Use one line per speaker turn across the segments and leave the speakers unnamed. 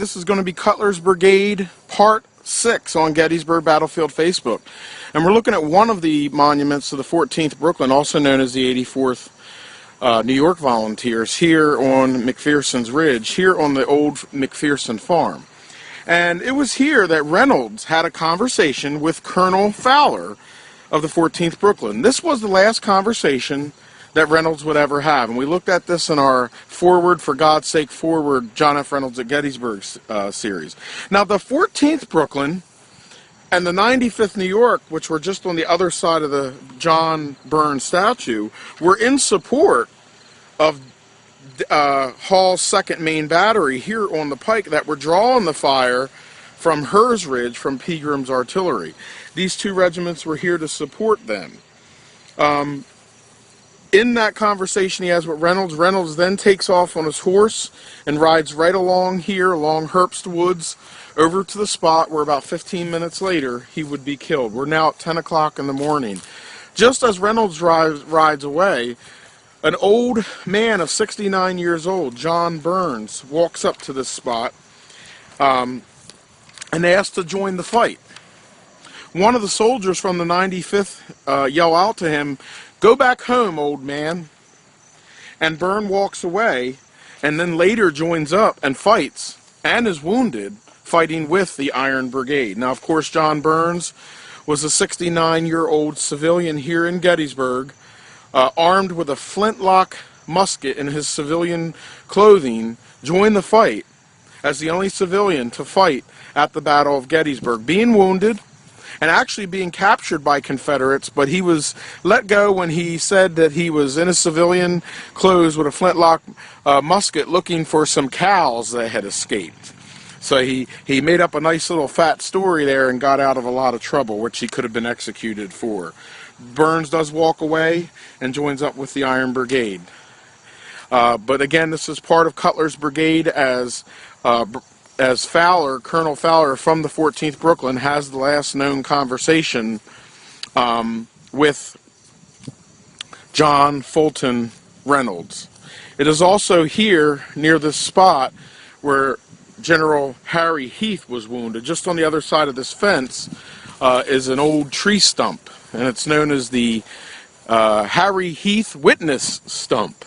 This is going to be Cutler's Brigade Part 6 on Gettysburg Battlefield Facebook. And we're looking at one of the monuments to the 14th Brooklyn, also known as the 84th New York Volunteers, here on McPherson's Ridge, here on the old McPherson farm. And it was here that Reynolds had a conversation with Colonel Fowler of the 14th Brooklyn. This was the last conversation that Reynolds would ever have. And we looked at this in our Forward, for God's Sake Forward, John F. Reynolds at Gettysburg series. Now, the 14th Brooklyn and the 95th New York, which were just on the other side of the John Burns statue, were in support of Hall's 2nd Maine Battery here on the Pike that were drawing the fire from Hers Ridge from Pegram's artillery. These two regiments were here to support them. In that conversation he has with Reynolds, Reynolds then takes off on his horse and rides right along here, along Herbst Woods, over to the spot where about 15 minutes later he would be killed. We're now at 10 o'clock in the morning. Just as Reynolds rides away, an old man of 69 years old, John Burns, walks up to this spot and asks to join the fight. One of the soldiers from the 95th yell out to him, "Go back home, old man." And Burns walks away and then later joins up and fights and is wounded fighting with the Iron Brigade. Now, of course, John Burns was a 69-year-old civilian here in Gettysburg, armed with a flintlock musket in his civilian clothing, joined the fight as the only civilian to fight at the Battle of Gettysburg, being wounded and actually being captured by Confederates, but he was let go when he said that he was in his civilian clothes with a flintlock musket looking for some cows that had escaped. So he made up a nice little fat story there and got out of a lot of trouble, which he could have been executed for. Burns does walk away and joins up with the Iron Brigade. But again, this is part of Cutler's Brigade as Fowler, Colonel Fowler from the 14th Brooklyn, has the last known conversation with John Fulton Reynolds. It is also here near this spot where General Harry Heath was wounded. Just on the other side of this fence is an old tree stump, and it's known as the Harry Heath Witness Stump.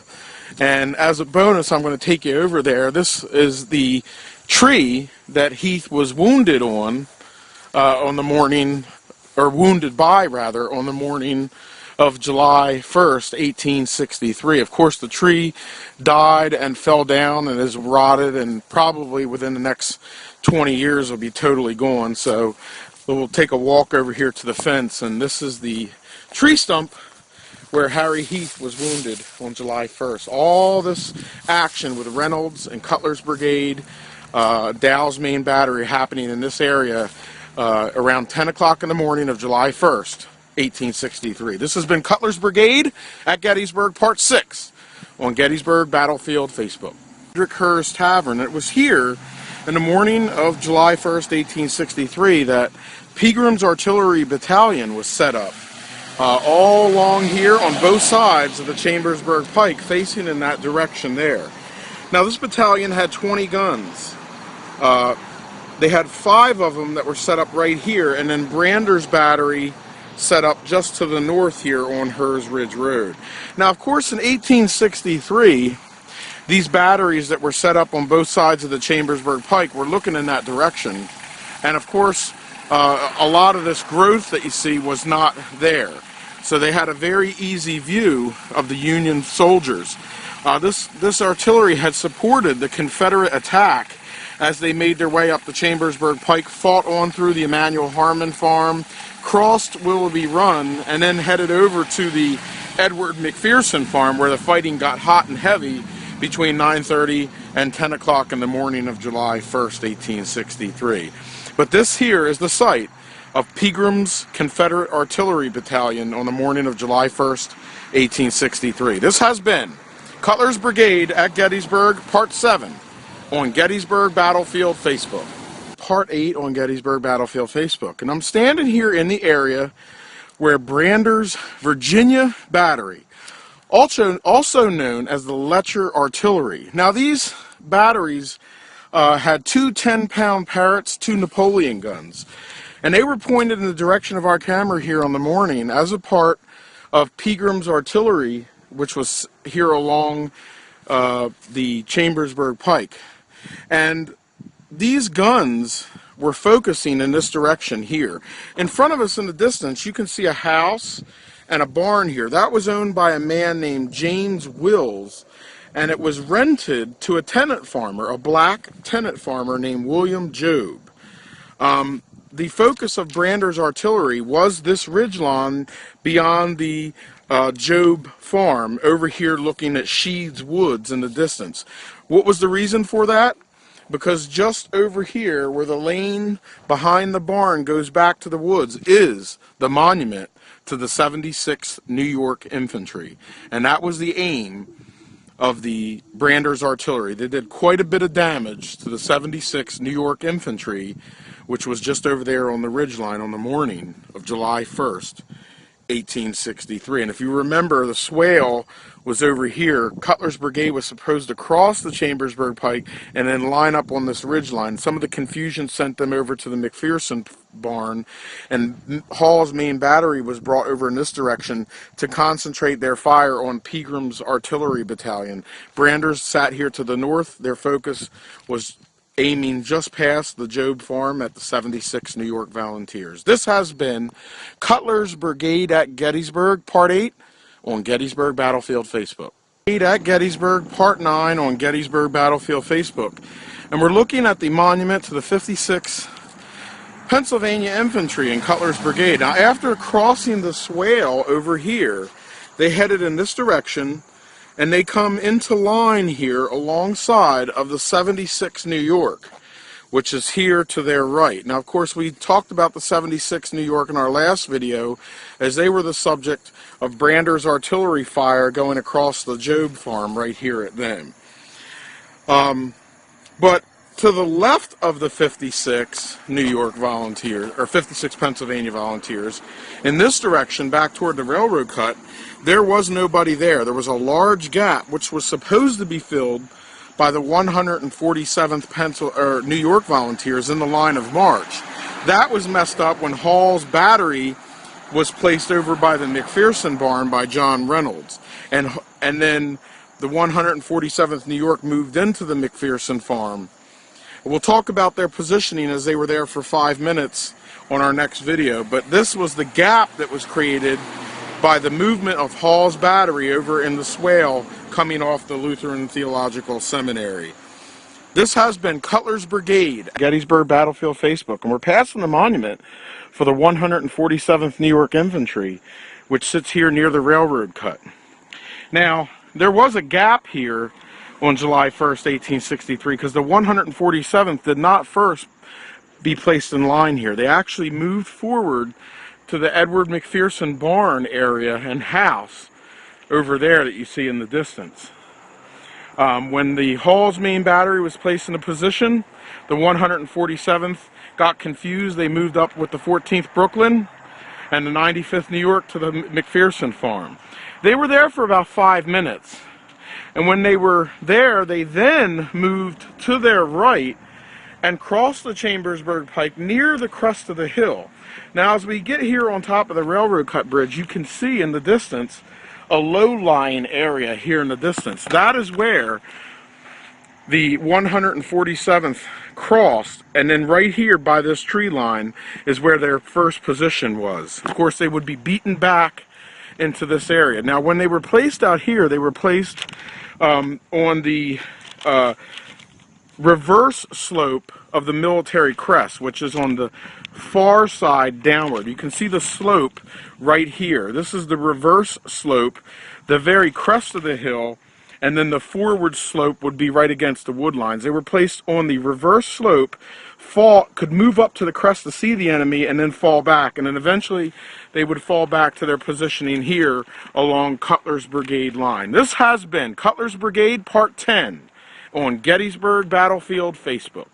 And as a bonus, I'm going to take you over there. This is the tree that Heath was wounded on the morning, or wounded by rather, on the morning of July 1st, 1863. Of course, the tree died and fell down and is rotted, and probably within the next 20 years will be totally gone. So we'll take a walk over here to the fence, and this is the tree stump where Harry Heath was wounded on July 1st. All this action with Reynolds and Cutler's Brigade, Dow's Main Battery happening in this area around 10 o'clock in the morning of July 1st, 1863. This has been Cutler's Brigade at Gettysburg, Part 6 on Gettysburg Battlefield Facebook. Hers Tavern. It was here in the morning of July 1st, 1863 that Pegram's Artillery Battalion was set up all along here on both sides of the Chambersburg Pike, facing in that direction there. Now, this battalion had 20 guns. They had 5 of them that were set up right here, and then Brander's Battery set up just to the north here on Hers Ridge Road. Now, of course, in 1863, these batteries that were set up on both sides of the Chambersburg Pike were looking in that direction. And, of course, a lot of this growth that you see was not there. So they had a very easy view of the Union soldiers. This artillery had supported the Confederate attack as they made their way up the Chambersburg Pike, fought on through the Emanuel Harmon farm, crossed Willoughby Run, and then headed over to the Edward McPherson farm, where the fighting got hot and heavy between 9:30 and 10 o'clock in the morning of July 1st, 1863. But this here is the site of Pegram's Confederate Artillery Battalion on the morning of July 1st, 1863. This has been Cutler's Brigade at Gettysburg, Part 7 on Gettysburg Battlefield Facebook. Part 8 on Gettysburg Battlefield Facebook. And I'm standing here in the area where Brander's Virginia Battery, also known as the Letcher Artillery. Now, these batteries had two 10-pound Parrots, two Napoleon guns. And they were pointed in the direction of our camera here on the morning as a part of Pegram's artillery, which was here along the Chambersburg Pike. And these guns were focusing in this direction here. In front of us in the distance, you can see a house and a barn here. That was owned by a man named James Wills, and it was rented to a tenant farmer, a black tenant farmer named William Job. The focus of Brander's artillery was this ridgeline beyond the Job farm, over here looking at Sheeds Woods in the distance. What was the reason for that? Because just over here, where the lane behind the barn goes back to the woods, is the monument to the 76th New York Infantry. And that was the aim of the Brander's artillery. They did quite a bit of damage to the 76th New York Infantry, which was just over there on the ridgeline on the morning of July 1st, 1863. And if you remember, the swale was over here. Cutler's brigade was supposed to cross the Chambersburg Pike and then line up on this ridgeline. Some of the confusion sent them over to the McPherson barn, and Hall's main battery was brought over in this direction to concentrate their fire on Pegram's artillery battalion. Brander's sat here to the north. Their focus was aiming just past the Job farm at the 76th New York Volunteers. This has been Cutler's Brigade at Gettysburg, Part 8, on Gettysburg Battlefield Facebook. Brigade at Gettysburg, Part 9, on Gettysburg Battlefield Facebook. And we're looking at the monument to the 56th Pennsylvania Infantry in Cutler's Brigade. Now, after crossing the swale over here, they headed in this direction, and they come into line here alongside of the 76th New York, which is here to their right. Now, of course, we talked about the 76th New York in our last video, as they were the subject of Brander's artillery fire going across the Job farm right here at them. But to the left of the 56 New York Volunteers, or 56 Pennsylvania Volunteers, in this direction, back toward the railroad cut, there was nobody there. There was a large gap, which was supposed to be filled by the 147th New York Volunteers in the line of march. That was messed up when Hall's battery was placed over by the McPherson barn by John Reynolds. And then the 147th New York moved into the McPherson farm. We'll talk about their positioning as they were there for 5 minutes on our next video, but this was the gap that was created by the movement of Hall's battery over in the swale coming off the Lutheran Theological Seminary. This has been Cutler's Brigade, Gettysburg Battlefield Facebook, and we're passing the monument for the 147th New York Infantry, which sits here near the railroad cut. Now, there was a gap here on July 1st, 1863, because the 147th did not first be placed in line here. They actually moved forward to the Edward McPherson barn area and house over there that you see in the distance. When the Hall's main battery was placed in a position, the 147th got confused. They moved up with the 14th Brooklyn and the 95th New York to the McPherson farm. They were there for about 5 minutes. And when they were there, they then moved to their right and crossed the Chambersburg Pike near the crest of the hill. Now, as we get here on top of the railroad cut bridge, you can see in the distance a low-lying area here in the distance. That is where the 147th crossed, and then right here by this tree line is where their first position was. Of course, they would be beaten back into this area. Now, when they were placed out here, they were placed on the reverse slope of the military crest, which is on the far side downward. You can see the slope right here. This is the reverse slope, the very crest of the hill, and then the forward slope would be right against the wood lines. They were placed on the reverse slope, could move up to the crest to see the enemy, and then fall back. And then eventually they would fall back to their positioning here along Cutler's Brigade line. This has been Cutler's Brigade Part 10 on Gettysburg Battlefield Facebook.